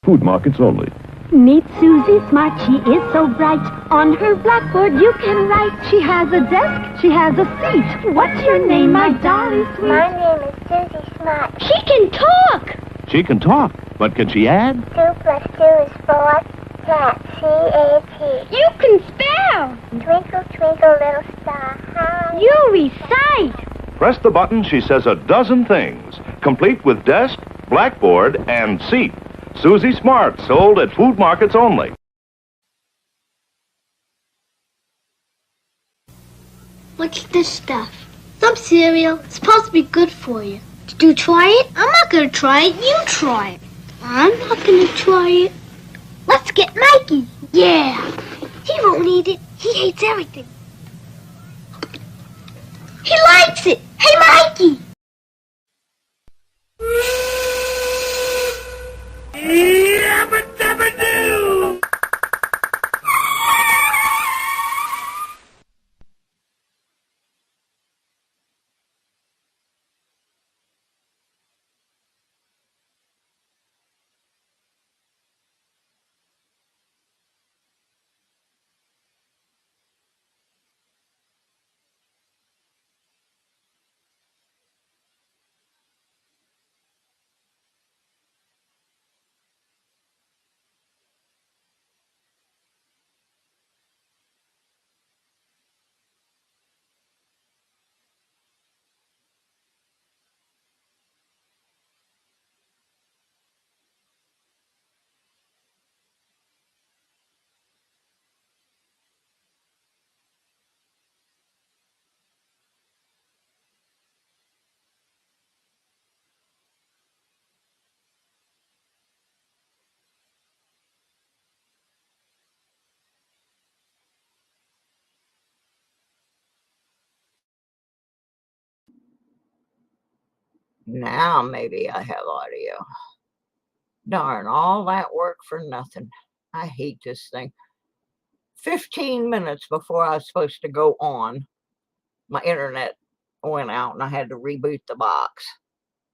Food markets only. Meet Susie Smart, she is so bright. On her blackboard you can write. She has a desk, she has a seat. What's your name, my darling sweet? My name is Susie Smart. She can talk! She can talk, but can she add? 2 plus 2 is 4. Cat, C-A-T. You can spell! Twinkle, twinkle, little star, how You recite! Press the button, she says a dozen things, complete with desk, blackboard, and seat. Susie Smart, sold at food markets only. What's this stuff? Some cereal. It's supposed to be good for you. Did you try it? I'm not going to try it. You try it. I'm not going to try it. Let's get Mikey. Yeah. He won't eat it. He hates everything. He likes it. Hey, Mikey. Now maybe I have audio. Darn, all that work for nothing. I hate this thing. 15 minutes before I was supposed to go on, my internet went out and I had to reboot the box.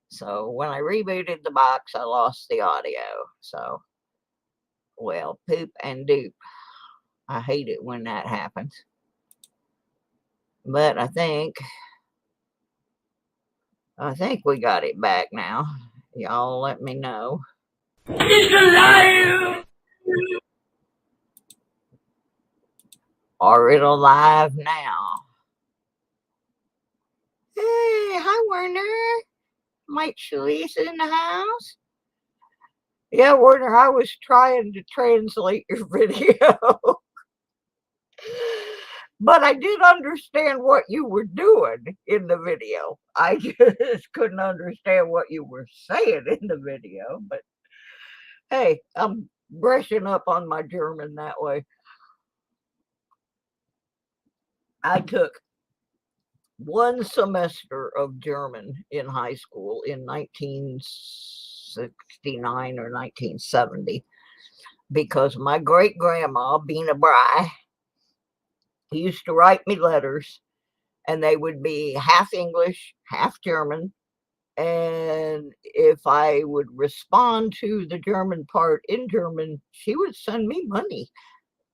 So when I rebooted the box, I lost the audio. So, well, poop and dupe. I hate it when that happens. But I think we got it back now. Y'all let me know. It's alive! Are it alive now? Hey, hi Werner. Mike Shuey's in the house. Yeah, Werner, I was trying to translate your video. But I did understand what you were doing in the video. I just couldn't understand what you were saying in the video. But hey, I'm brushing up on my German that way. I took one semester of German in high school in 1969 or 1970 because my great-grandma, Bina Bry, used to write me letters, and they would be half English, half German. And if I would respond to the German part in German, she would send me money.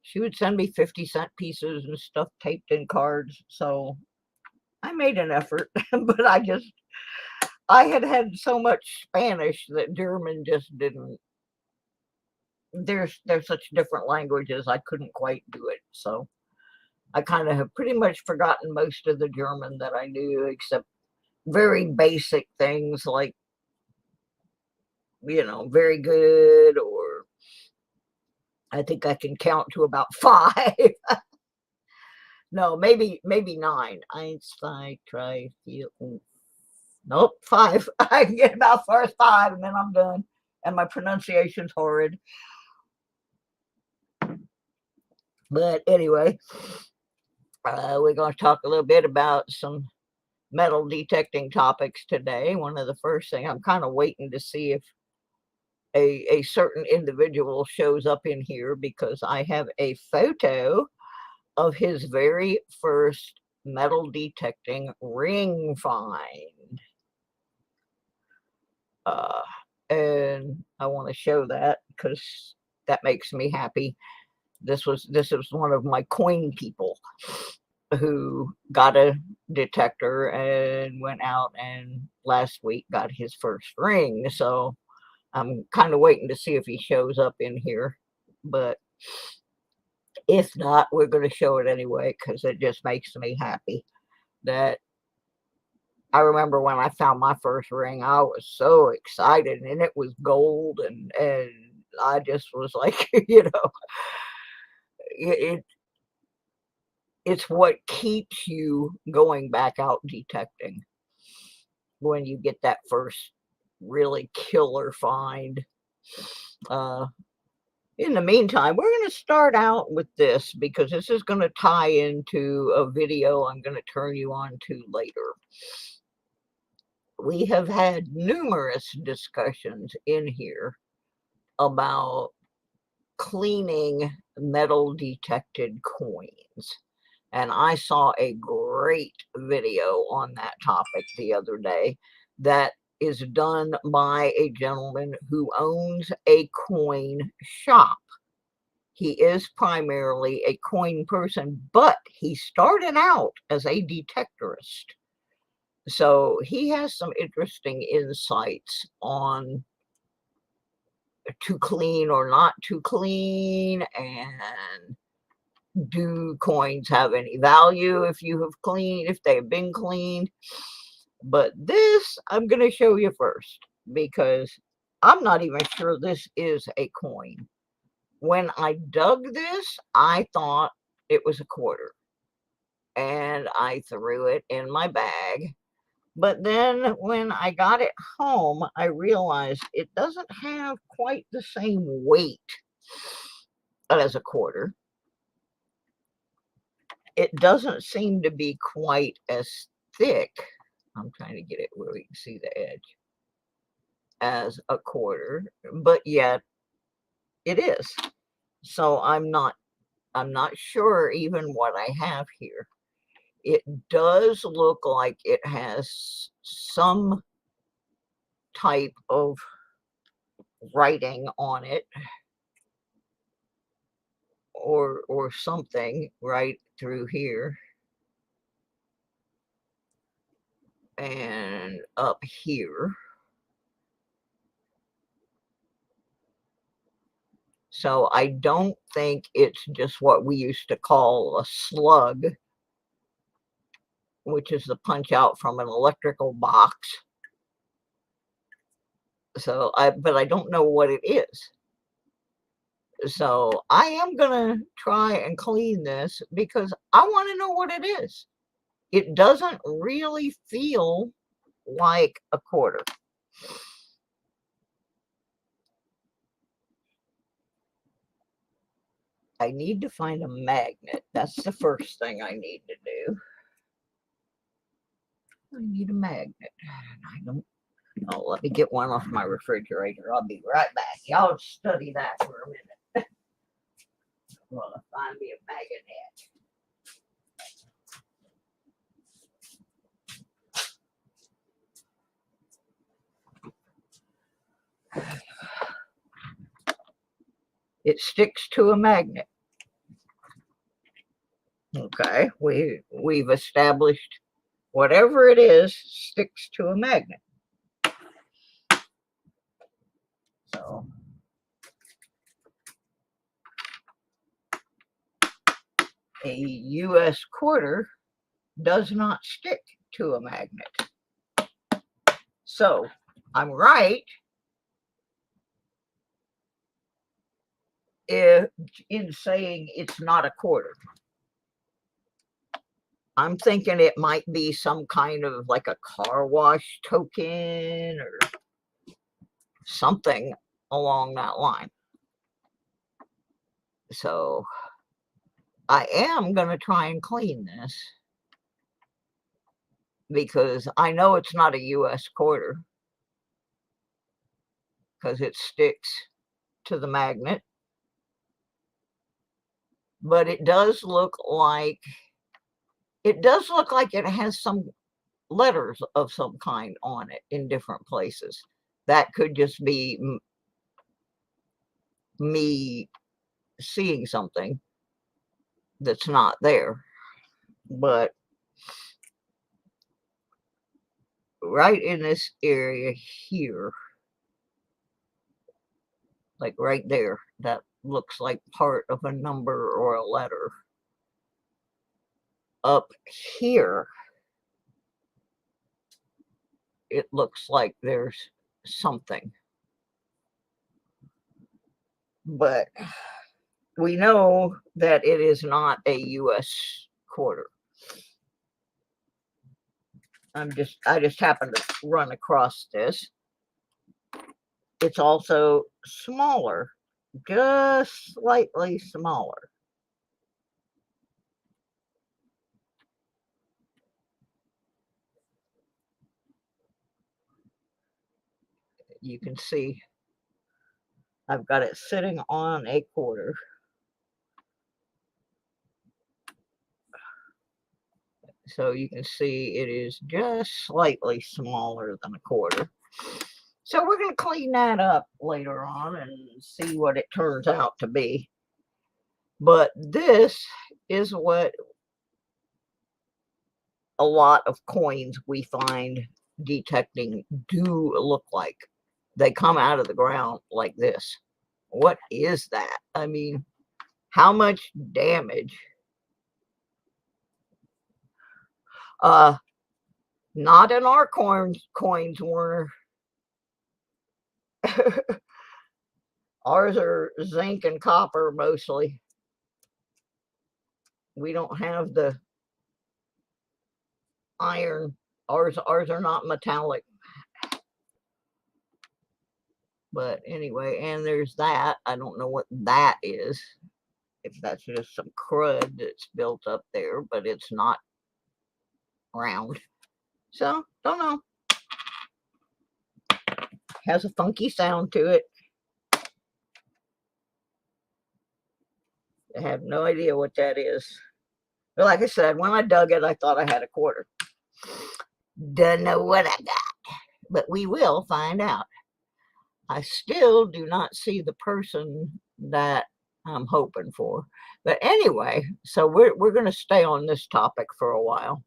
She would send me 50-cent pieces and stuff taped in cards. So I made an effort, but I had so much Spanish that German just didn't. They're such different languages, I couldn't quite do it. So I kind of have pretty much forgotten most of the German that I knew, except very basic things like, very good, or I think I can count to about 5. No, maybe 9. 1, 2, 3, 4. Nope, 5. I can get about first 5 and then I'm done. And my pronunciation's horrid. But anyway, we're going to talk a little bit about some metal detecting topics today. One of the first things, I'm kind of waiting to see if a certain individual shows up in here, because I have a photo of his very first metal detecting ring find. And and I want to show that because that makes me happy. This is one of my coin people who got a detector and went out and last week got his first ring. So I'm kind of waiting to see if he shows up in here, but if not, we're going to show it anyway because it just makes me happy. That I remember when I found my first ring, I was so excited, and it was gold, and I just was like, it's what keeps you going back out detecting when you get that first really killer find. In the meantime, we're going to start out with this because this is going to tie into a video I'm going to turn you on to later. We have had numerous discussions in here about cleaning metal detected coins. And I saw a great video on that topic the other day that is done by a gentleman who owns a coin shop. He is primarily a coin person, but he started out as a detectorist. So he has some interesting insights on to clean or not to clean, and do coins have any value if they have been cleaned. But this I'm going to show you first because I'm not even sure this is a coin. When I dug this, I thought it was a quarter, and I threw it in my bag. But then when I got it home, I realized it doesn't have quite the same weight as a quarter. It doesn't seem to be quite as thick. I'm trying to get it where we can see the edge as a quarter, but yet it is. So I'm not sure even what I have here. It does look like it has some type of writing on it or something right through here and up here. So I don't think it's just what we used to call a slug, which is the punch out from an electrical box. So but I don't know what it is. So I am gonna try and clean this because I want to know what it is. It doesn't really feel like a quarter. I need to find a magnet. That's the first thing I need to do. I need a magnet. I don't. Oh, let me get one off my refrigerator. I'll be right back. Y'all study that for a minute. Well, find me a magnet. It sticks to a magnet. Okay, we've established whatever it is sticks to a magnet. So a US quarter does not stick to a magnet. So I'm right in saying it's not a quarter. I'm thinking it might be some kind of like a car wash token or something along that line. So I am going to try and clean this because I know it's not a US quarter because it sticks to the magnet. But it does look like it has some letters of some kind on it in different places. That could just be me seeing something that's not there. But right in this area here, like right there, that looks like part of a number or a letter. Up here, it looks like there's something. But we know that it is not a U.S. quarter. I just happened to run across this. It's also smaller, just slightly smaller. You can see I've got it sitting on a quarter. So you can see it is just slightly smaller than a quarter. So we're going to clean that up later on and see what it turns out to be. But this is what a lot of coins we find detecting do look like. They come out of the ground like this. What is that? I mean, how much damage? Not in our coins, Warner. Ours are zinc and copper mostly. We don't have the iron. Ours are not metallic. But anyway, and there's that. I don't know what that is. If that's just some crud that's built up there, but it's not round. So, don't know. Has a funky sound to it. I have no idea what that is. But like I said, when I dug it, I thought I had a quarter. Don't know what I got, but we will find out. I still do not see the person that I'm hoping for. But anyway, so we're going to stay on this topic for a while.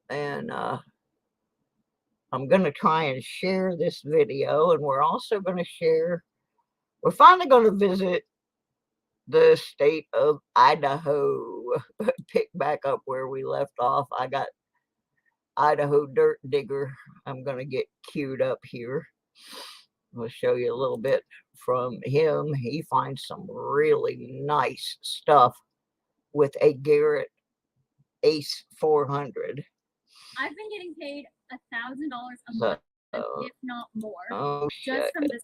And I'm going to try and share this video. And we're also going to share, we're finally going to visit the state of Idaho. Pick back up where we left off. I got Idaho Dirt Digger. I'm going to get queued up here. I'll show you a little bit from him. He finds some really nice stuff with a Garrett Ace 400. I've been getting paid $1,000 a month, if not more, just from this.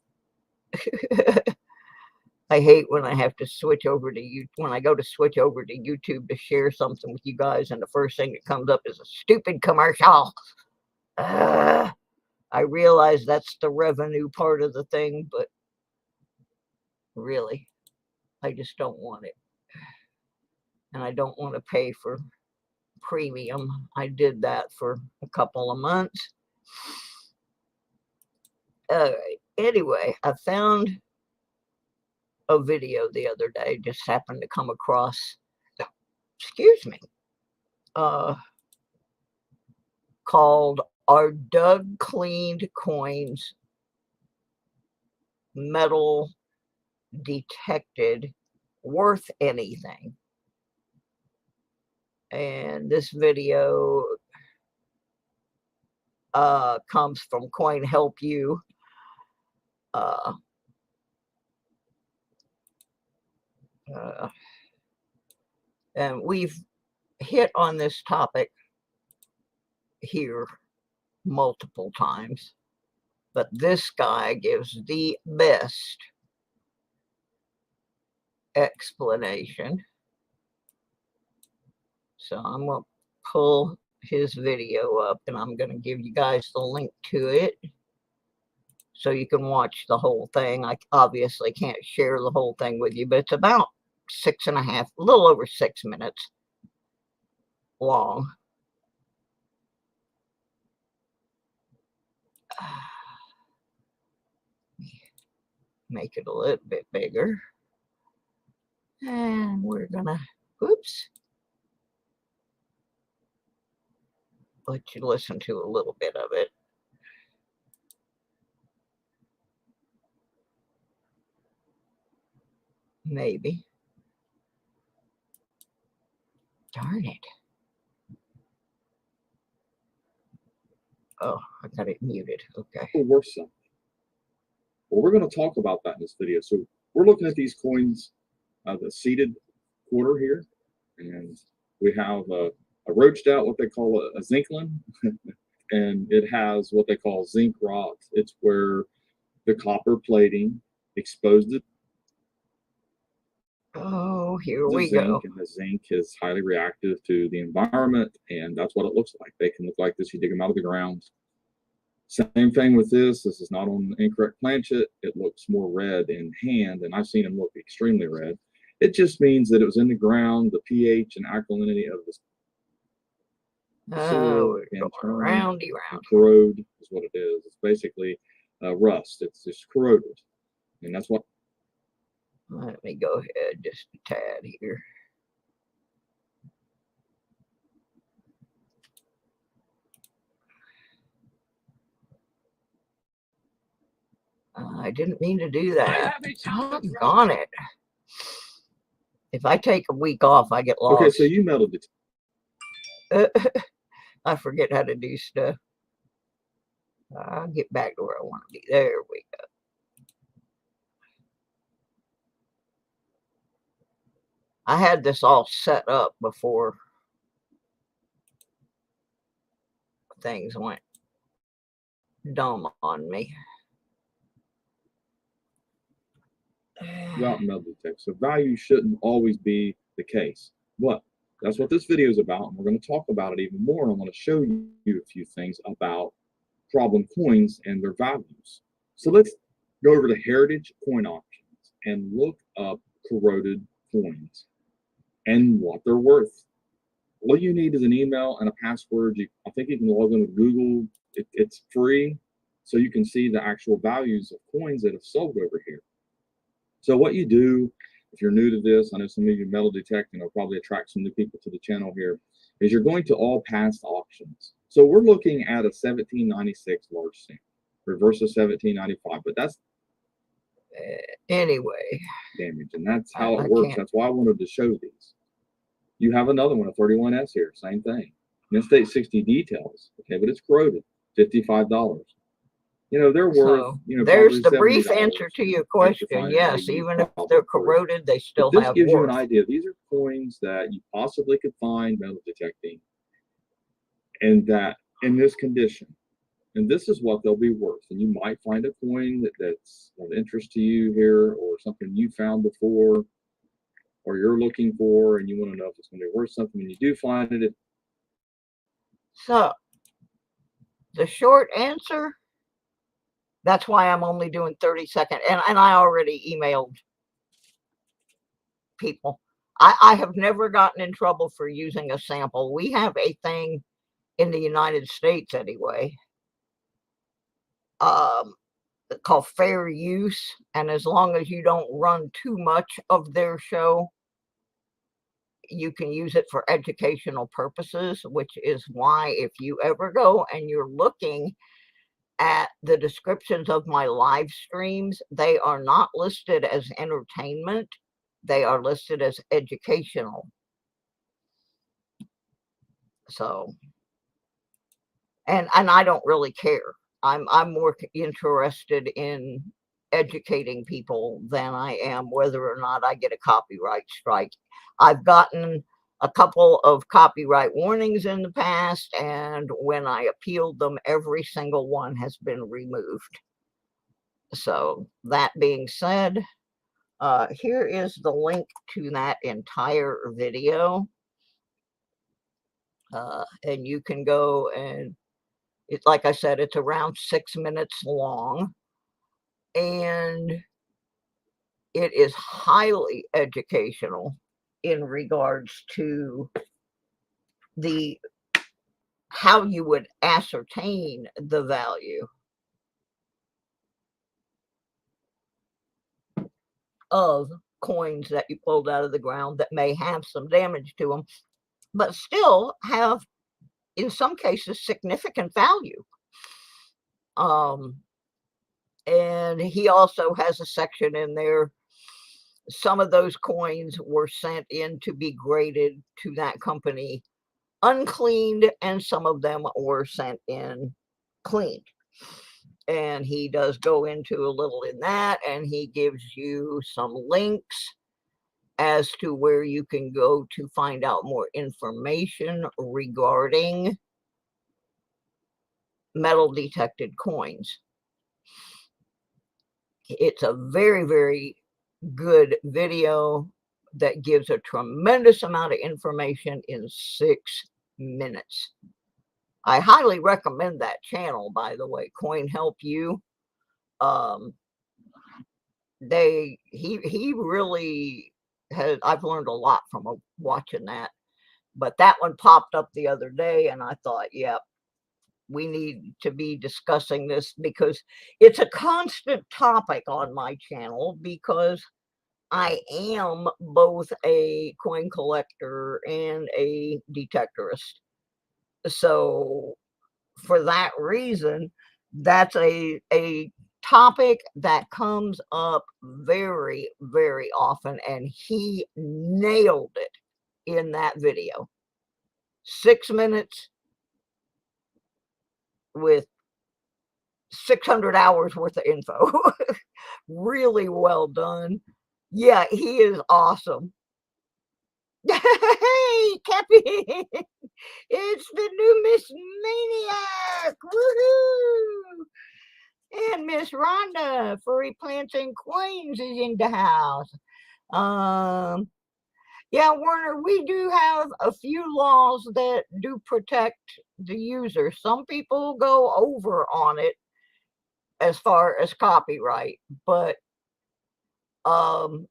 I hate when I have to switch over to you when I go to switch over to YouTube to share something with you guys, and the first thing that comes up is a stupid commercial. I realize that's the revenue part of the thing, but really, I just don't want it. And I don't want to pay for premium. I did that for a couple of months. Anyway, I found a video the other day, just happened to come across, excuse me, called Are Dug Cleaned Coins Metal Detected Worth Anything? And this video comes from Coin Help You. And we've hit on this topic here multiple times, but this guy gives the best explanation. So I'm going to pull his video up and I'm going to give you guys the link to it so you can watch the whole thing. I obviously can't share the whole thing with you, but it's about 6.5, a little over 6 minutes long. make it a little bit bigger. And we're gonna, oops, let you listen to a little bit of it. Maybe. Darn it. Oh, I got it muted. Okay. Worth something. Well, we're going to talk about that in this video. So we're looking at these coins, the seated quarter here, and we have a roached out, what they call a zinklin, and it has what they call zinc rods. It's where the copper plating exposed it. Oh, here we go. And the zinc is highly reactive to the environment, and that's what it looks like. They can look like this. You dig them out of the ground. Same thing with this. This is not on the incorrect planchet. It looks more red in hand, and I've seen them look extremely red. It just means that it was in the ground. The pH and alkalinity of the soil can turn roundy and corrode is what it is. It's basically rust. It's just corroded, and that's what. Let me go ahead just a tad here. I didn't mean to do that. Doggone it. If I take a week off, I get lost. Okay, so you metal detect. I forget how to do stuff. I'll get back to where I want to be. There we go. I had this all set up before things went dumb on me. About metal detect. So value shouldn't always be the case. But that's what this video is about, and we're going to talk about it even more. And I want to show you a few things about problem coins and their values. So let's go over to Heritage Coin Options and look up corroded coins and what they're worth. All you need is an email and a password. I think you can log in with Google. It's free, so you can see the actual values of coins that have sold over here. So what you do, if you're new to this, I know some of you metal detecting will probably attract some new people to the channel here, is you're going to all past auctions. So we're looking at a 1796 large sample, reverse of 1795, but that's anyway damage, and that's how it works. That's why I wanted to show these. You have another one, a 31S here, same thing. State 60 details, okay, but it's corroded, $55. You know, they're worth, there's the brief answer to your question. Yes, even if they're corroded, they still have worth. This gives you an idea. These are coins that you possibly could find metal detecting, and that in this condition. And this is what they'll be worth. And you might find a coin that's of interest to you here, or something you found before, or you're looking for, and you want to know if it's going to be worth something. When you do find it. So, the short answer, that's why I'm only doing 30 seconds. And I already emailed people. I have never gotten in trouble for using a sample. We have a thing in the United States anyway, called fair use. And as long as you don't run too much of their show, you can use it for educational purposes, which is why if you ever go and you're looking at the descriptions of my live streams, they are not listed as entertainment. They are listed as educational. So, and I don't really care. I'm more interested in educating people than I am whether or not I get a copyright strike. I've gotten a couple of copyright warnings in the past, and when I appealed them, every single one has been removed. So that being said, here is the link to that entire video. And you can go and, like I said, it's around 6 minutes long. And it is highly educational in regards to how you would ascertain the value. of coins that you pulled out of the ground that may have some damage to them, but still have, in some cases, significant value. And he also has a section in there. Some of those coins were sent in to be graded to that company uncleaned, and some of them were sent in cleaned. And he does go into a little in that, and he gives you some links as to where you can go to find out more information regarding metal detected coins. It's a very, very good video that gives a tremendous amount of information in 6 minutes. I highly recommend that channel, by the way, Coin Help You. He really has, I've learned a lot from watching that. But that one popped up the other day, and I thought, yeah, we need to be discussing this because it's a constant topic on my channel, because I am both a coin collector and a detectorist. So for that reason, that's a topic that comes up very, very often, and he nailed it in that video. 6 minutes with 600 hours worth of info. Really well done. Yeah, he is awesome. Hey, Cappy! It's the new Miss Maniac! Woohoo! And Miss Rhonda, Furry Plants and Coins, is in the house. Yeah, Warner, we do have a few laws that do protect the user. Some people go over on it as far as copyright, but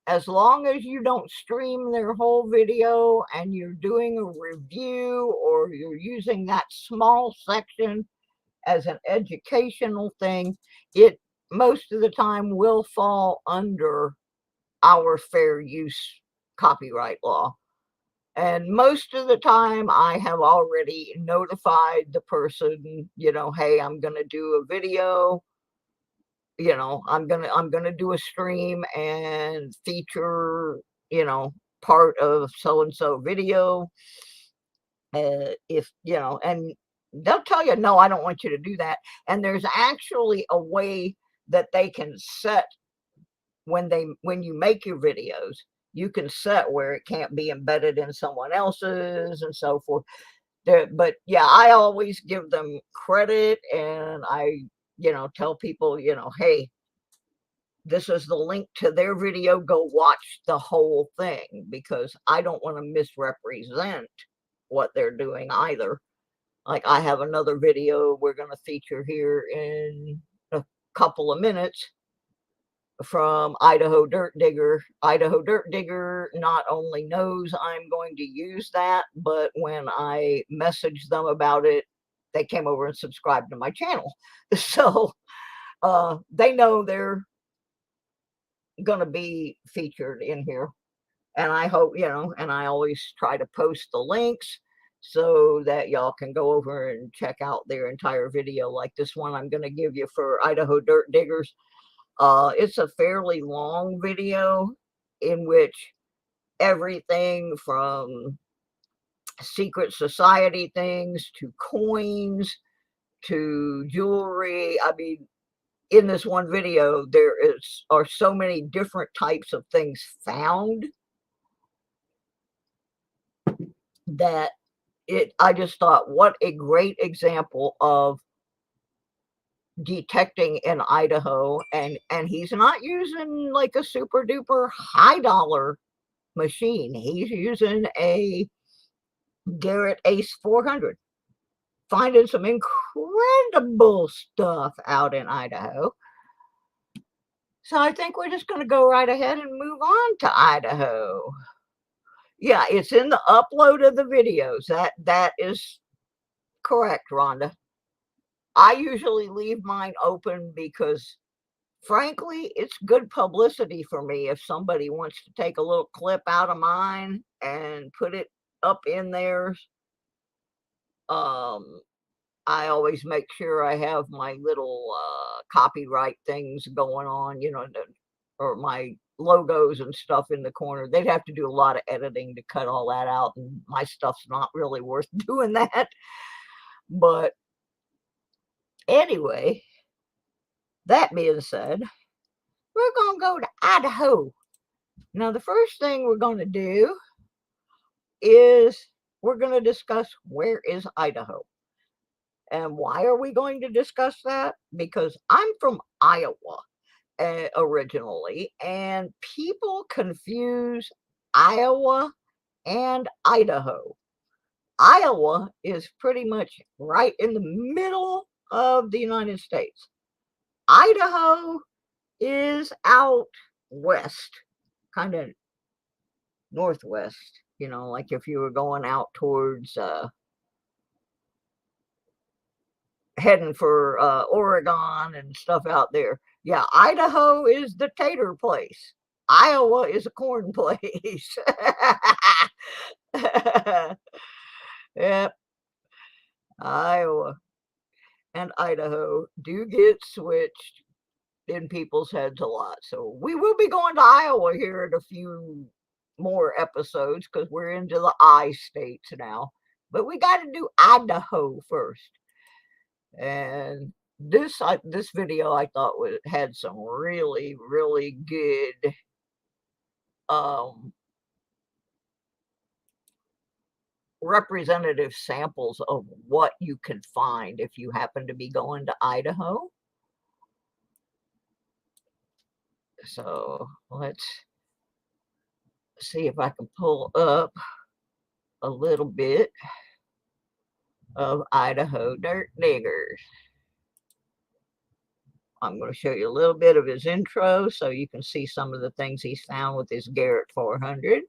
as long as you don't stream their whole video and you're doing a review, or you're using that small section as an educational thing, it most of the time will fall under our fair use copyright law. And most of the time I have already notified the person, you know, hey, I'm going to do a video, you know, I'm gonna do a stream and feature, you know, part of so and so video. If you know, and they'll tell you, no, I don't want you to do that. And there's actually a way that they can set, when you make your videos, you can set where it can't be embedded in someone else's and so forth. But yeah, I always give them credit, and I, you know, tell people, you know, hey, this is the link to their video, go watch the whole thing, because I don't want to misrepresent what they're doing either. Like, I have another video we're going to feature here in a couple of minutes from Idaho Dirt Digger. Idaho Dirt Digger not only knows I'm going to use that, but when I messaged them about it, they came over and subscribed to my channel. So they know they're going to be featured in here. And I hope, you know, and I always try to post the links so that y'all can go over and check out their entire video, like this one I'm going to give you for Idaho Dirt Diggers. It's a fairly long video in which everything from secret society things to coins to jewelry. I mean, in this one video, there are so many different types of things found that I just thought, what a great example of detecting in Idaho. And he's not using like a super duper high dollar machine. He's using a Garrett Ace 400, finding some incredible stuff out in Idaho. So I think we're just going to go right ahead and move on to Idaho. Yeah, it's in the upload of the videos. That is correct, Rhonda. I usually leave mine open because frankly, it's good publicity for me if somebody wants to take a little clip out of mine and put it up in theirs. I always make sure I have my little copyright things going on, you know, or my logos and stuff in the corner. They'd have to do a lot of editing to cut all that out, and my stuff's not really worth doing that. But anyway, that being said, we're going to go to Idaho. Now, the first thing we're going to do is we're going to discuss where is Idaho. And why are we going to discuss that? Because I'm from Iowa originally, and people confuse Iowa and Idaho. Iowa is pretty much right in the middle of the United States. Idaho is out west, kind of northwest, you know, like if you were going out towards heading for Oregon and stuff out there. Yeah, Idaho is the tater place. Iowa is a corn place. Yep. Iowa and Idaho do get switched in people's heads a lot. So we will be going to Iowa here in a few more episodes because we're into the I states now. But we got to do Idaho first. And this video I thought had some really, really good representative samples of what you can find if you happen to be going to Idaho. So let's see if I can pull up a little bit of Idaho Dirt Diggers. I'm going to show you a little bit of his intro so you can see some of the things he's found with his Garrett 400.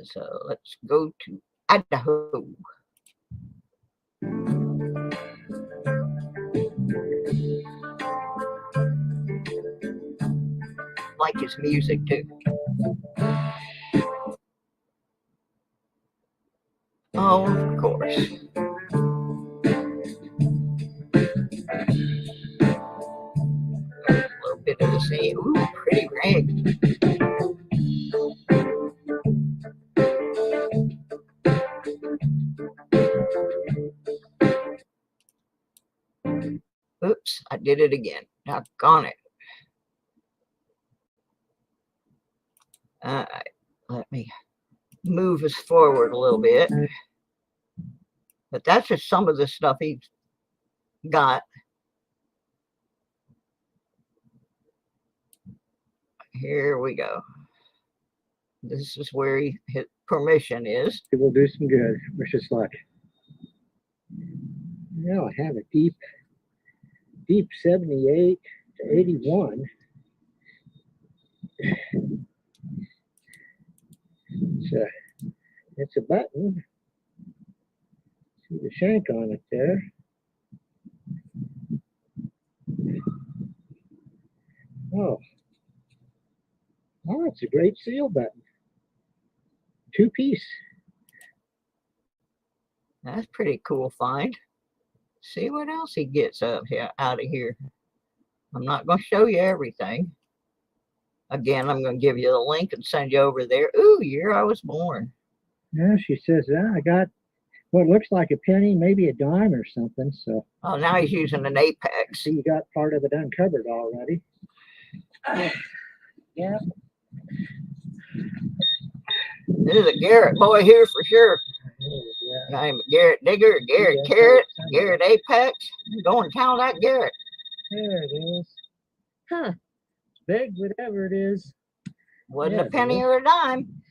So let's go to Idaho. Like his music too. Oh, of course. A little bit of the scene. Ooh, pretty rig. Oops, I did it again. Doggone it. All right, let me move us forward a little bit. But that's just some of the stuff he's got. Here we go. This is where his permission is. It will do some good. Wish us luck. Now I have a deep 78 to 81. It's a button. See the shank on it there. Oh, it's a great seal button. 2-piece. That's pretty cool find. See what else he gets out of here. I'm not going to show you everything. Again, I'm going to give you the link and send you over there. Ooh, year I was born. Yeah, she says, I got what looks like a penny, maybe a dime or something. So. Oh, now he's using an Apex. So you got part of it uncovered already. Yeah. This is a Garrett boy here for sure. Yeah. I'm Garrett Digger, Garrett Carrot, Garrett Apex. I'm going to town that Garrett. There it is. Huh. Big, whatever it is. Wasn't a penny or a dime.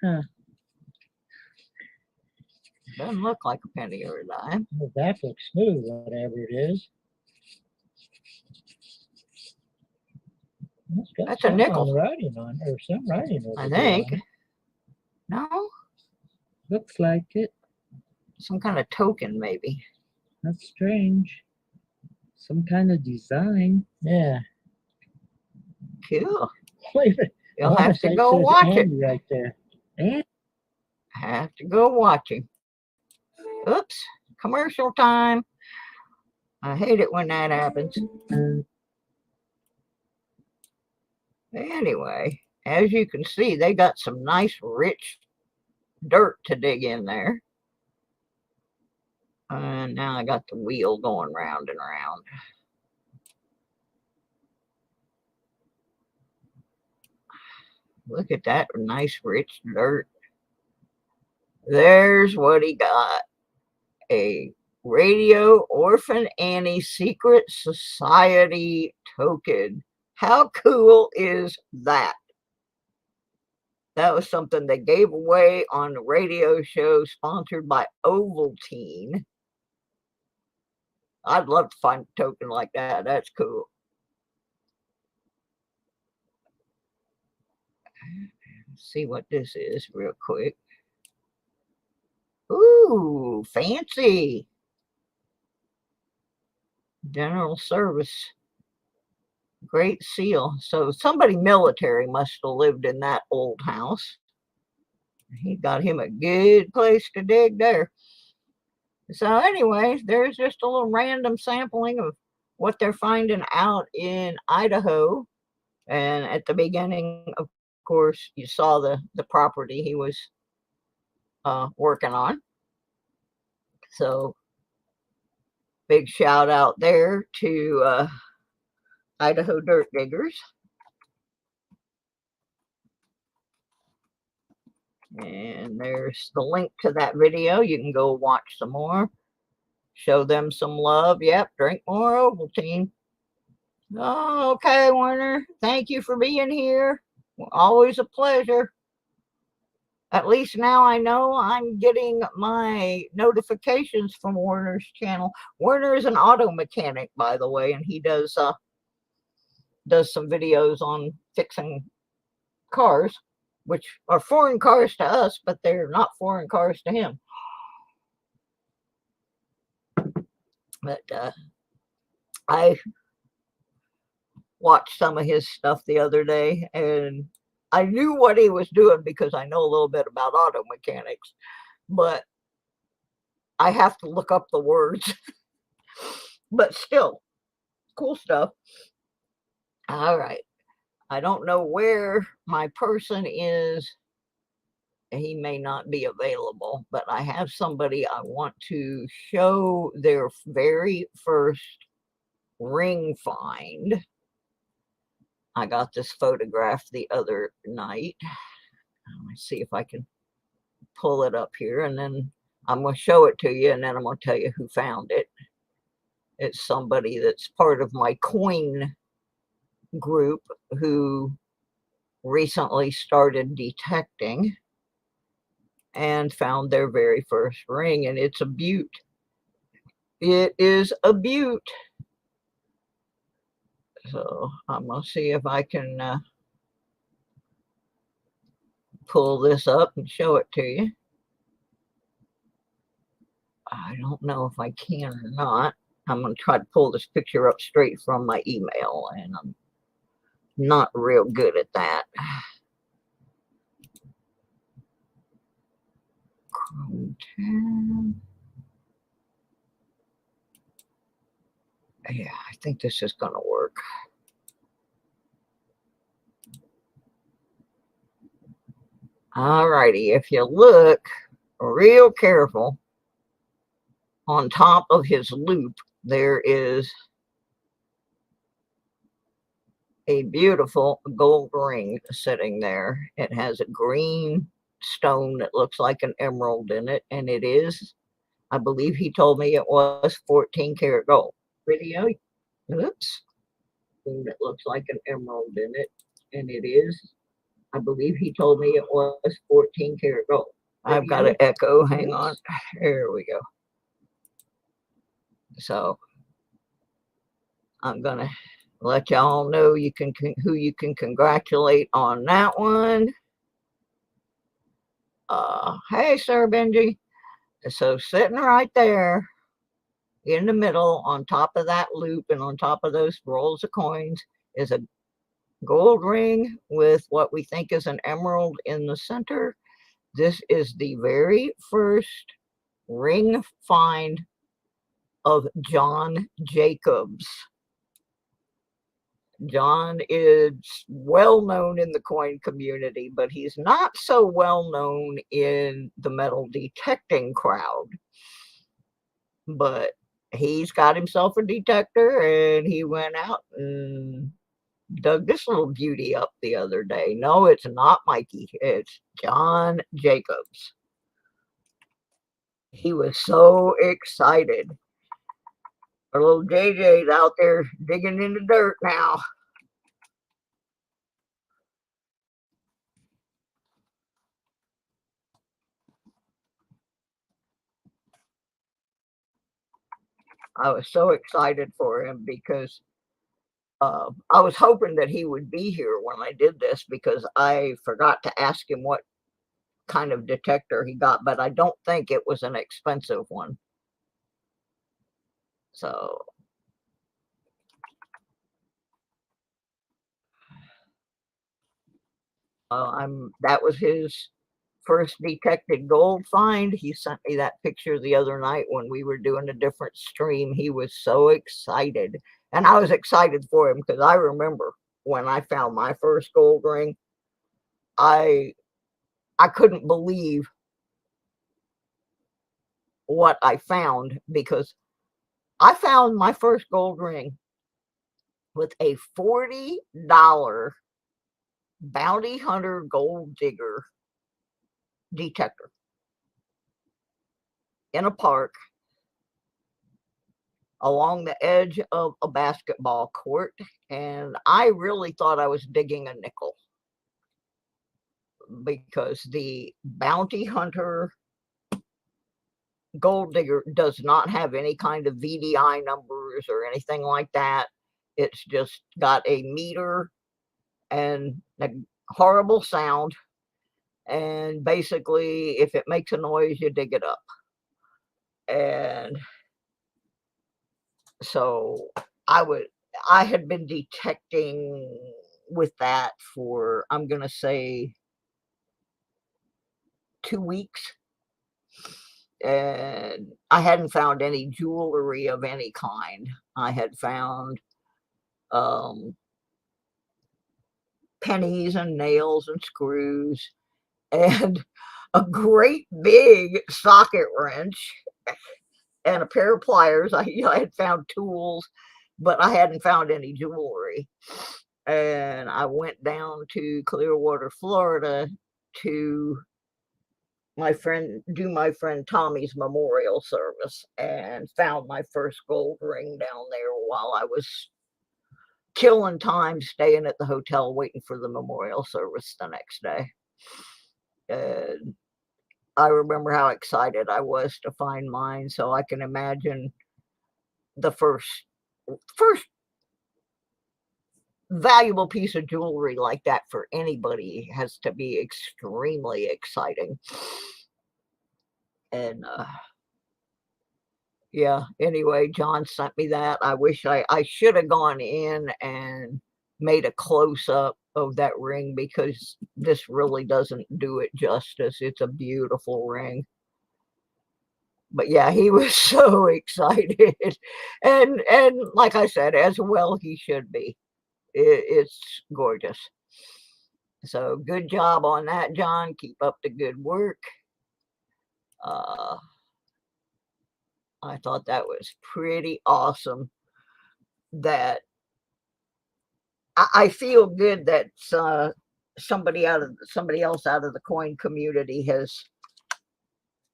Huh. Doesn't look like a penny or a dime. The back looks smooth, whatever it is. That's a nickel. Writing on or some writing over I think. there. No? Looks like it. Some kind of token, maybe. That's strange. Some kind of design. Yeah. Cool. Wait, You'll have to go watch it. Right there. And Have to go watch him. Oops. Commercial time. I hate it when that happens. Anyway, as you can see, they got some nice rich dirt to dig in there. And now I got the wheel going round and round. Look at that nice rich dirt. There's what he got. A Radio Orphan Annie Secret Society token. How cool is that? That was something they gave away on the radio show sponsored by Ovaltine. I'd love to find a token like that. That's cool. Let's see what this is real quick. Ooh, fancy. General Service. Great Seal. So somebody military must have lived in that old house. He got him a good place to dig there. So anyways, there's just a little random sampling of what they're finding out in Idaho. And at the beginning, of course, you saw the property he was working on. So big shout out there to Idaho Dirt Diggers. And there's the link to that video. You can go watch some more. Show them some love. Yep, drink more Ovaltine. Oh, okay, Warner. Thank you for being here. Always a pleasure. At least now I know I'm getting my notifications from Warner's channel. Warner is an auto mechanic, by the way, and he does some videos on fixing cars, which are foreign cars to us, but they're not foreign cars to him. But I watched some of his stuff the other day, and I knew what he was doing because I know a little bit about auto mechanics, but I have to look up the words. But still, cool stuff. All right. I don't know where my person is. He may not be available, but I have somebody I want to show their very first ring find. I got this photograph the other night. Let's see if I can pull it up here, and then I'm going to show it to you, and then I'm going to tell you who found it. It's somebody that's part of my coin group who recently started detecting and found their very first ring, and it's a beaut. It is a beaut. So I'm going to see if I can pull this up and show it to you. I don't know if I can or not. I'm going to try to pull this picture up straight from my email, and I'm not real good at that. Yeah, I think this is going to work. All righty, if you look real careful, on top of his loop, there is a beautiful gold ring sitting there. It has a green stone that looks like an emerald in it, and it is, I believe he told me it was 14 karat gold. Video, oops, that looks like an emerald in it, and it is, I believe he told me it was 14 karat gold. I've got an echo, hang on, there we go. So I'm gonna let y'all know who you can congratulate on that one. Hey, Sir Benji. So sitting right there in the middle, on top of that loop and on top of those rolls of coins, is a gold ring with what we think is an emerald in the center. This is the very first ring find of John Jacobs. John is well known in the coin community, but he's not so well known in the metal detecting crowd. But he's got himself a detector, and he went out and dug this little beauty up the other day. No, it's not Mikey. It's John Jacobs. He was so excited. Our little JJ's out there digging in the dirt now. I was so excited for him because I was hoping that he would be here when I did this, because I forgot to ask him what kind of detector he got, but I don't think it was an expensive one. So that was his first detected gold find. He sent me that picture the other night when we were doing a different stream. He was so excited, and I was excited for him because I remember when I found my first gold ring, I couldn't believe what I found, because I found my first gold ring with a $40 bounty hunter gold digger detector in a park along the edge of a basketball court, and I really thought I was digging a nickel, because the bounty hunter gold digger does not have any kind of VDI numbers or anything like that. It's just got a meter and a horrible sound, and basically if it makes a noise, you dig it up. And so I had been detecting with that for, I'm gonna say, 2 weeks, and I hadn't found any jewelry of any kind. I had found pennies and nails and screws and a great big socket wrench and a pair of pliers. I had found tools, but I hadn't found any jewelry. And I went down to Clearwater, Florida to my friend Tommy's memorial service, and found my first gold ring down there while I was killing time staying at the hotel waiting for the memorial service the next day. And I remember how excited I was to find mine, so I can imagine the first valuable piece of jewelry like that for anybody has to be extremely exciting. And yeah, anyway, John sent me that. I wish I should have gone in and made a close-up of that ring, because this really doesn't do it justice. It's a beautiful ring. But yeah, he was so excited, and like I said, as well he should be. It's gorgeous. So good job on that, John. Keep up the good work. I thought that was pretty awesome. That I feel good that somebody else out of the coin community has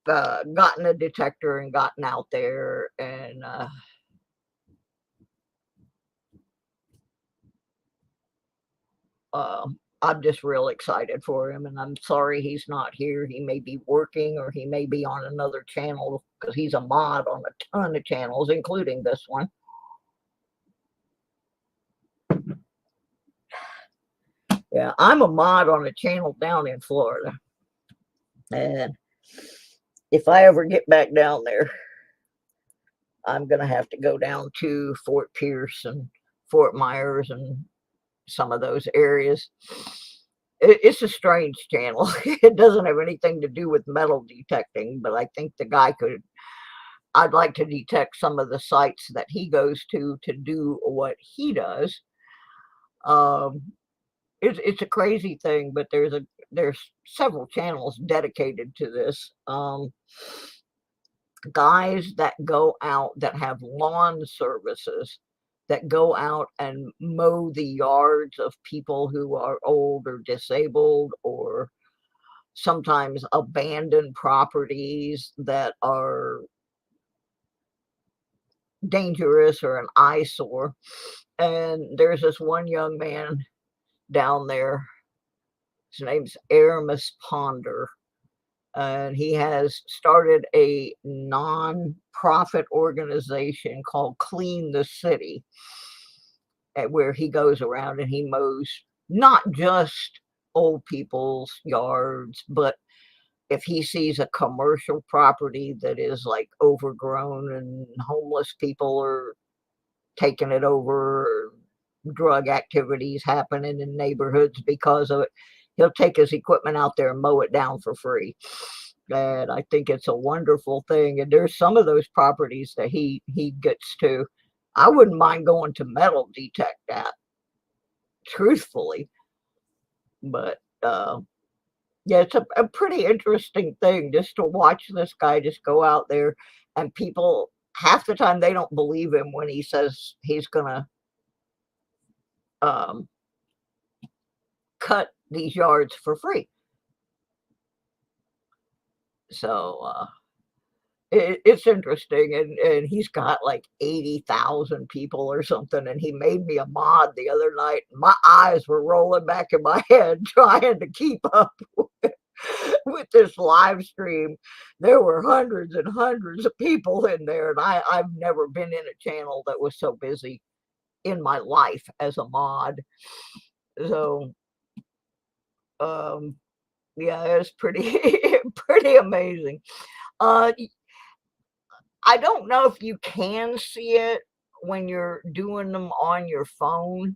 gotten a detector and gotten out there, and I'm just real excited for him, and I'm sorry he's not here. He may be working, or he may be on another channel, because he's a mod on a ton of channels, including this one. Yeah, I'm a mod on a channel down in Florida, and if I ever get back down there, I'm going to have to go down to Fort Pierce and Fort Myers and some of those areas. It's a strange channel. It doesn't have anything to do with metal detecting, but I think the guy could. I'd like to detect some of the sites that he goes to do what he does. It's a crazy thing, but there's several channels dedicated to this. Guys that go out that have lawn services that go out and mow the yards of people who are old or disabled, or sometimes abandoned properties that are dangerous or an eyesore. And there's this one young man down there. His name's Aramis Ponder. And he has started a non-profit organization called Clean the City, where he goes around and he mows not just old people's yards, but if he sees a commercial property that is like overgrown and homeless people are taking it over, or drug activities happening in neighborhoods because of it, he'll take his equipment out there and mow it down for free. And I think it's a wonderful thing. And there's some of those properties that he gets to. I wouldn't mind going to metal detect that, truthfully. But yeah, it's a pretty interesting thing just to watch this guy just go out there, and people half the time they don't believe him when he says he's gonna cut these yards for free. So it's interesting, and he's got like 80,000 people or something, and he made me a mod the other night. My eyes were rolling back in my head trying to keep up with this live stream. There were hundreds and hundreds of people in there, and I've never been in a channel that was so busy in my life as a mod. So yeah, it's pretty amazing. I don't know if you can see it when you're doing them on your phone.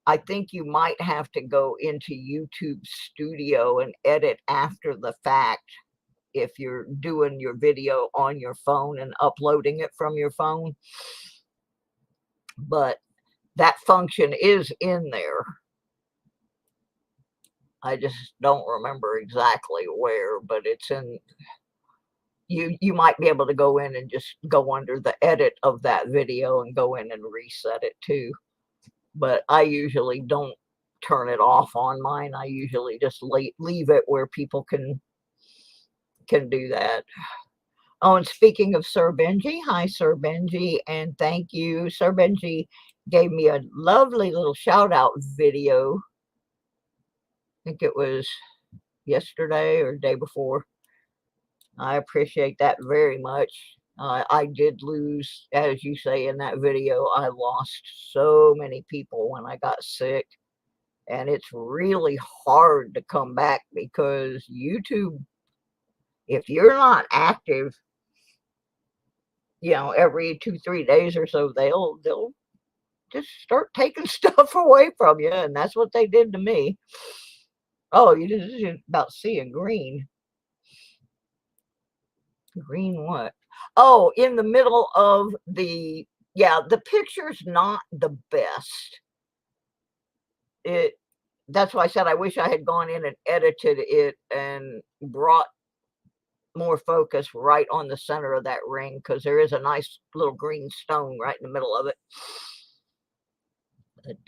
I think you might have to go into YouTube Studio and edit after the fact if you're doing your video on your phone and uploading it from your phone. But that function is in there. I just don't remember exactly where, but it's in. You might be able to go in and just go under the edit of that video and go in and reset it too. But I usually don't turn it off on mine. I usually just leave it where people can do that. Oh, and speaking of Sir Benji, hi Sir Benji, and thank you. Sir Benji gave me a lovely little shout out video. I think it was yesterday or day before. I appreciate that very much. I did lose, as you say in that video, I lost so many people when I got sick. And it's really hard to come back because YouTube, if you're not active, every 2-3 days or so, they'll just start taking stuff away from you. And that's what they did to me. Oh, you just about seeing green. Green what? Oh, in the middle of the picture's not the best. That's why I said I wish I had gone in and edited it and brought more focus right on the center of that ring, because there is a nice little green stone right in the middle of it. But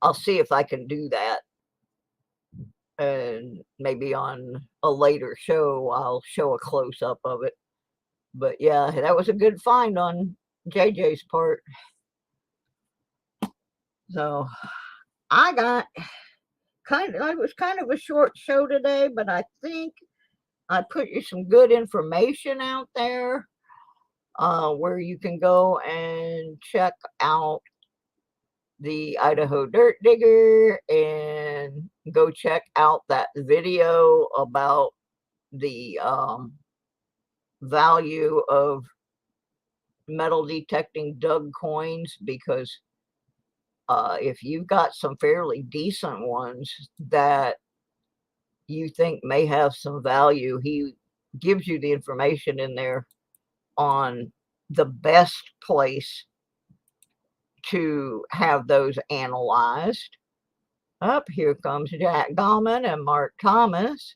I'll see if I can do that. And maybe on a later show, I'll show a close-up of it. But yeah, that was a good find on JJ's part. So it was kind of a short show today, but I think I put you some good information out there where you can go and check out the Idaho Dirt Digger and go check out that video about the value of metal detecting Doug coins, because if you've got some fairly decent ones that you think may have some value, he gives you the information in there on the best place to have those analyzed. Up here comes Jack Gallman and Mark Thomas.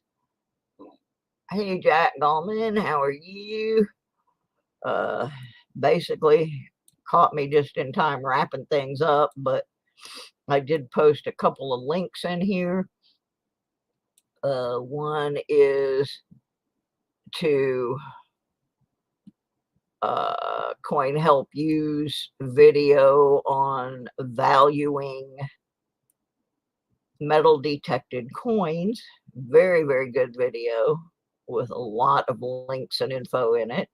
Hey, Jack Gallman, how are you? Basically caught me just in time wrapping things up, but I did post a couple of links in here. One is to Coin Help Use video on valuing metal detected coins. Very, very good video with a lot of links and info in it.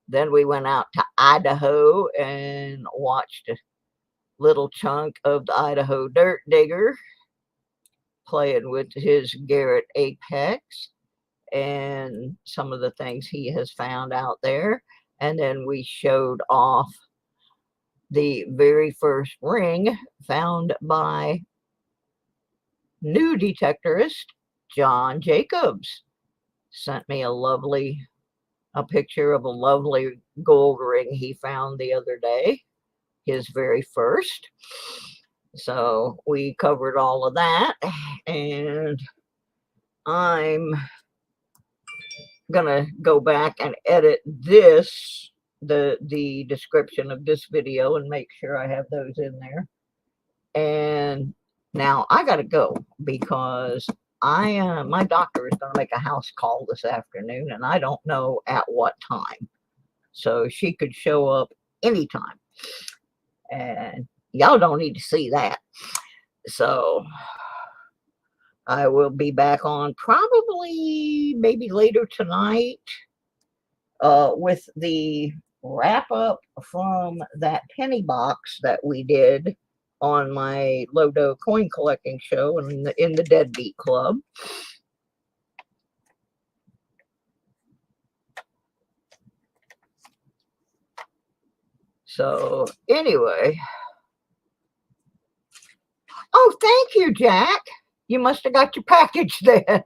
Then we went out to Idaho and watched a little chunk of the Idaho Dirt Digger playing with his Garrett Apex and some of the things he has found out there. And then we showed off the very first ring found by new detectorist John Jacobs. Sent me a picture of a lovely gold ring he found the other day, his very first. So we covered all of that, and I'm gonna go back and edit this, the description of this video, and make sure I have those in there. And now I gotta go because my doctor is gonna make a house call this afternoon, and I don't know at what time. So she could show up anytime, and y'all don't need to see that. So I will be back on probably maybe later tonight with the wrap up from that penny box that we did on my Lodo coin collecting show in the Deadbeat Club. So anyway, oh, thank you, Jack. You must have got your package then.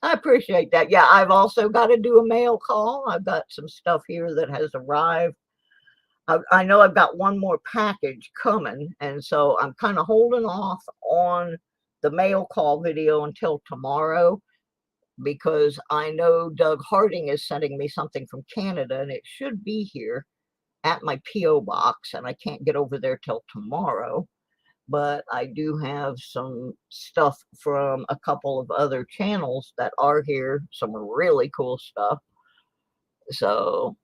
I appreciate that. Yeah, I've also got to do a mail call. I've got some stuff here that has arrived. I know I've got one more package coming, and so I'm kind of holding off on the mail call video until tomorrow, because I know Doug Harding is sending me something from Canada, and it should be here at my P.O. box, and I can't get over there till tomorrow. But I do have some stuff from a couple of other channels that are here, some really cool stuff. So,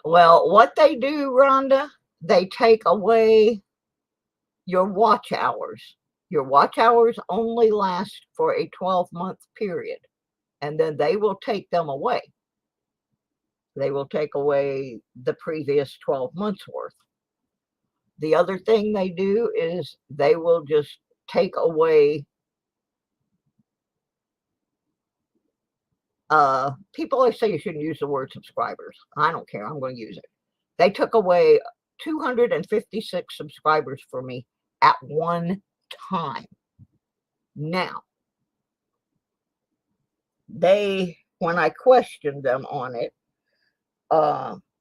well, what they do, Rhonda, they take away your watch hours. Your watch hours only last for a 12-month period, and then they will take them away. They will take away the previous 12 months worth. The other thing they do is they will just take away people always say you shouldn't use the word subscribers. I don't care. I'm going to use it. They took away 256 subscribers for me at one time. Now, when I questioned them on it,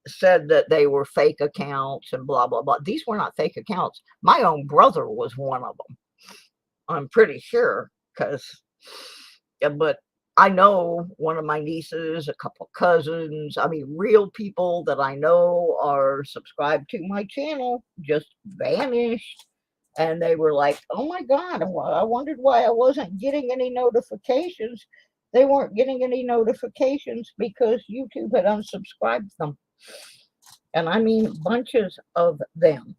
said that they were fake accounts and blah, blah, blah. These were not fake accounts. My own brother was one of them. I'm pretty sure, but I know one of my nieces, a couple of cousins, I mean, real people that I know are subscribed to my channel just vanished. And they were like, oh my God, I wondered why I wasn't getting any notifications. They weren't getting any notifications because YouTube had unsubscribed them. And I mean bunches of them.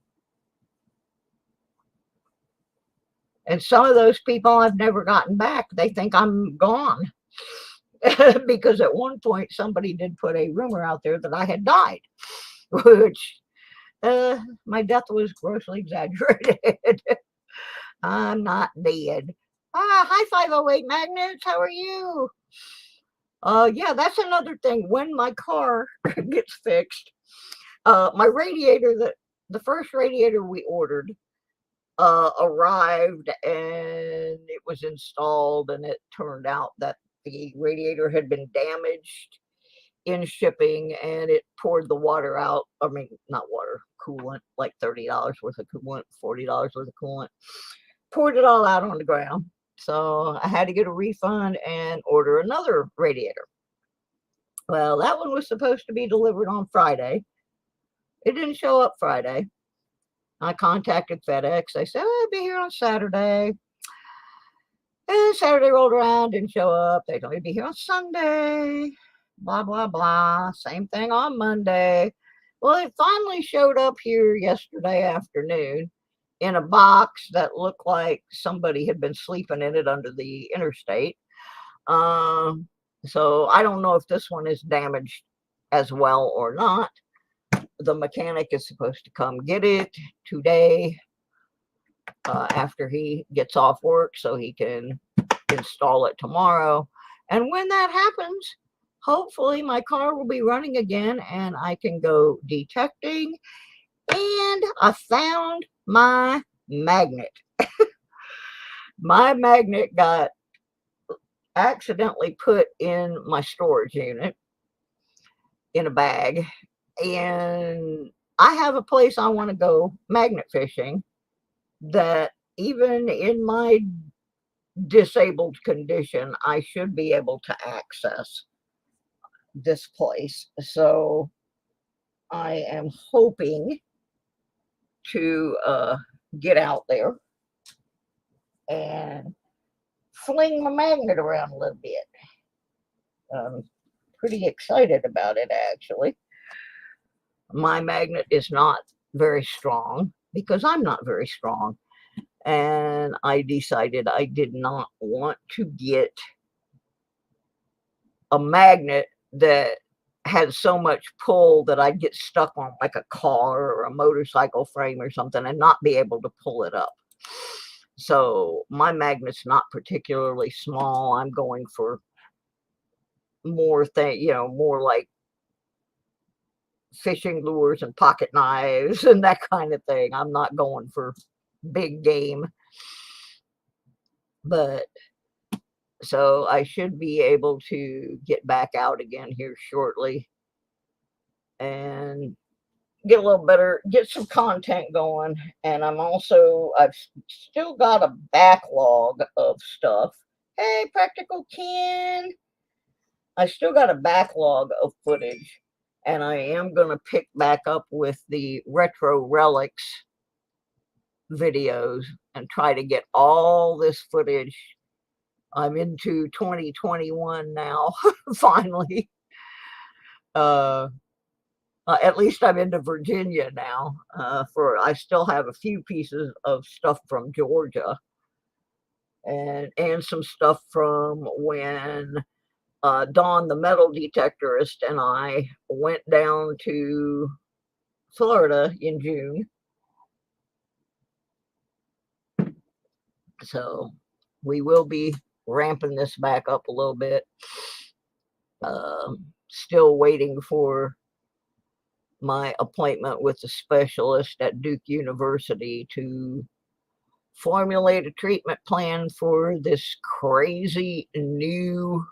And some of those people I've never gotten back. They think I'm gone. Because at one point somebody did put a rumor out there that I had died, which my death was grossly exaggerated. I'm not dead. Hi 508 Magnets, how are you? Yeah, that's another thing. When my car gets fixed, my radiator, the first radiator we ordered, arrived and it was installed, and it turned out that the radiator had been damaged in shipping, and it poured the water out. I mean, not water, coolant, like $30 worth of coolant, $40 worth of coolant. Poured it all out on the ground. So I had to get a refund and order another radiator. Well, that one was supposed to be delivered on Friday. It didn't show up Friday. I contacted FedEx. They said, oh, I'll be here on Saturday. And Saturday rolled around, didn't show up. They told me to be here on Sunday. Blah, blah, blah. Same thing on Monday. Well, it finally showed up here yesterday afternoon in a box that looked like somebody had been sleeping in it under the interstate. So I don't know if this one is damaged as well or not. The mechanic is supposed to come get it today after he gets off work, so he can install it tomorrow. And when that happens, hopefully my car will be running again and I can go detecting. And I found my magnet. My magnet got accidentally put in my storage unit in a bag, and I have a place I want to go magnet fishing that even in my disabled condition, I should be able to access this place. So I am hoping to get out there and fling my magnet around a little bit. I'm pretty excited about it, actually. My magnet is not very strong because I'm not very strong. And I decided I did not want to get a magnet that had so much pull that I'd get stuck on like a car or a motorcycle frame or something and not be able to pull it up. So my magnet's not particularly small. I'm going for more more like fishing lures and pocket knives and that kind of thing. I'm not going for big game. But so I should be able to get back out again here shortly and get a little better, get some content going. And I've still got a backlog of stuff. Hey, Practical Ken. I still got a backlog of footage, and I am going to pick back up with the Retro Relics videos and try to get all this footage. I'm into 2021 now, finally. At least I'm into Virginia now. I still have a few pieces of stuff from Georgia and some stuff from when Dawn the metal detectorist and I went down to Florida in June. So we will be ramping this back up a little bit. Still waiting for my appointment with the specialist at Duke University to formulate a treatment plan for this crazy new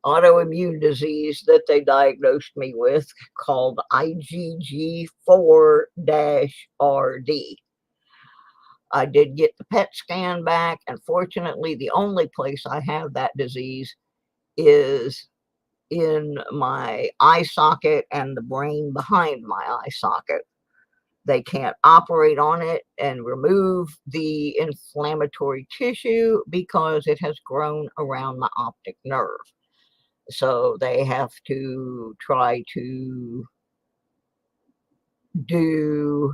autoimmune disease that they diagnosed me with called IgG4-RD. I did get the PET scan back, and fortunately the only place I have that disease is in my eye socket and the brain behind my eye socket. They can't operate on it and remove the inflammatory tissue because it has grown around my optic nerve. So they have to try to do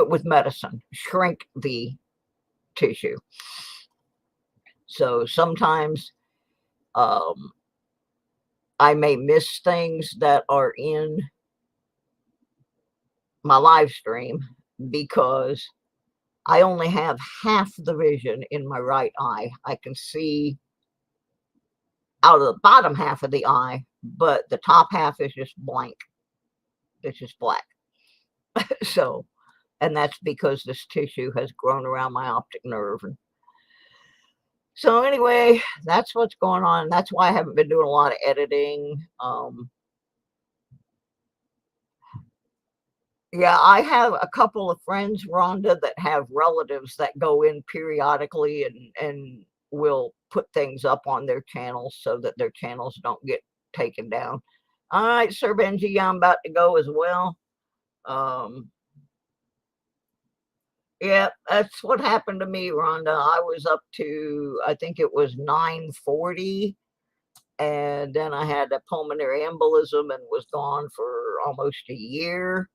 it with medicine, shrink the tissue. So sometimes I may miss things that are in my live stream because I only have half the vision in my right eye. I can see out of the bottom half of the eye, but the top half is just blank. It's just black. So, and that's because this tissue has grown around my optic nerve. And so anyway, that's what's going on. That's why I haven't been doing a lot of editing. Yeah, I have a couple of friends, Rhonda, that have relatives that go in periodically and will put things up on their channels so that their channels don't get taken down. All right, Sir Benji, I'm about to go as well. Yeah, that's what happened to me, Rhonda. I was up to, I think it was 940, and then I had a pulmonary embolism and was gone for almost a year.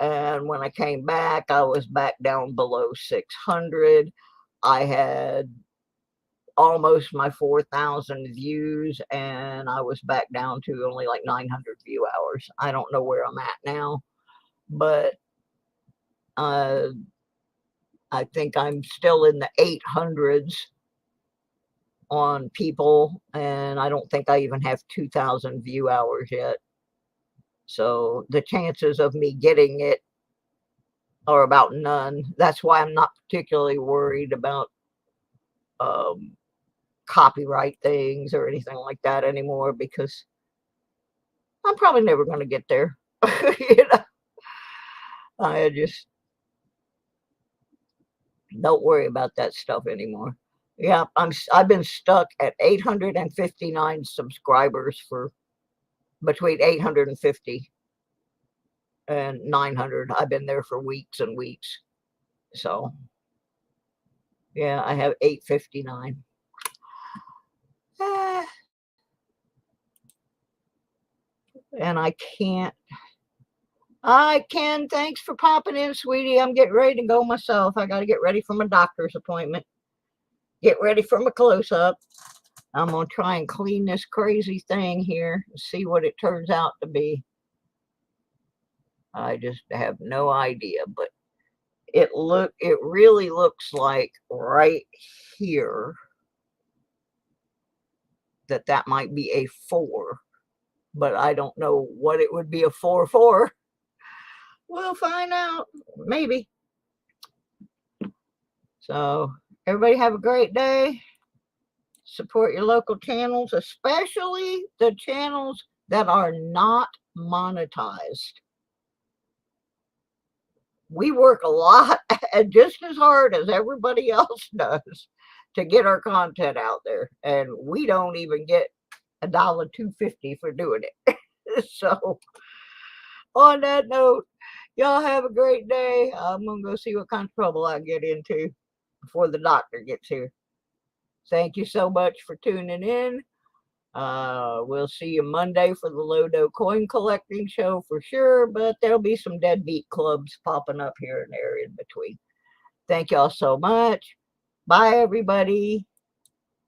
And when I came back, I was back down below 600. I had almost my 4,000 views, and I was back down to only like 900 view hours. I don't know where I'm at now, but I think I'm still in the 800s on people, and I don't think I even have 2,000 view hours yet. So the chances of me getting it are about none. That's why I'm not particularly worried about copyright things or anything like that anymore, because I'm probably never going to get there. You know, I just don't worry about that stuff anymore. Yeah, I've been stuck at 859 subscribers for between 850 and 900. I've been there for weeks and weeks. So yeah, I have 859. And I can, thanks for popping in, sweetie. I'm getting ready to go myself. I got to get ready for my doctor's appointment. Get ready for my close-up. I'm going to try and clean this crazy thing here and see what it turns out to be. I just have no idea, but it really looks like right here that might be a 4, but I don't know what it would be a 4 for. We'll find out, maybe. So everybody have a great day. Support your local channels, especially the channels that are not monetized. We work a lot and just as hard as everybody else does to get our content out there, and we don't even get $1.250 for doing it. So on that note, y'all have a great day. I'm gonna go see what kind of trouble I get into before the doctor gets here. Thank you so much for tuning in. We'll see you Monday for the Lodo coin collecting show for sure, but there'll be some deadbeat clubs popping up here and there in between. Thank y'all so much. Bye, everybody.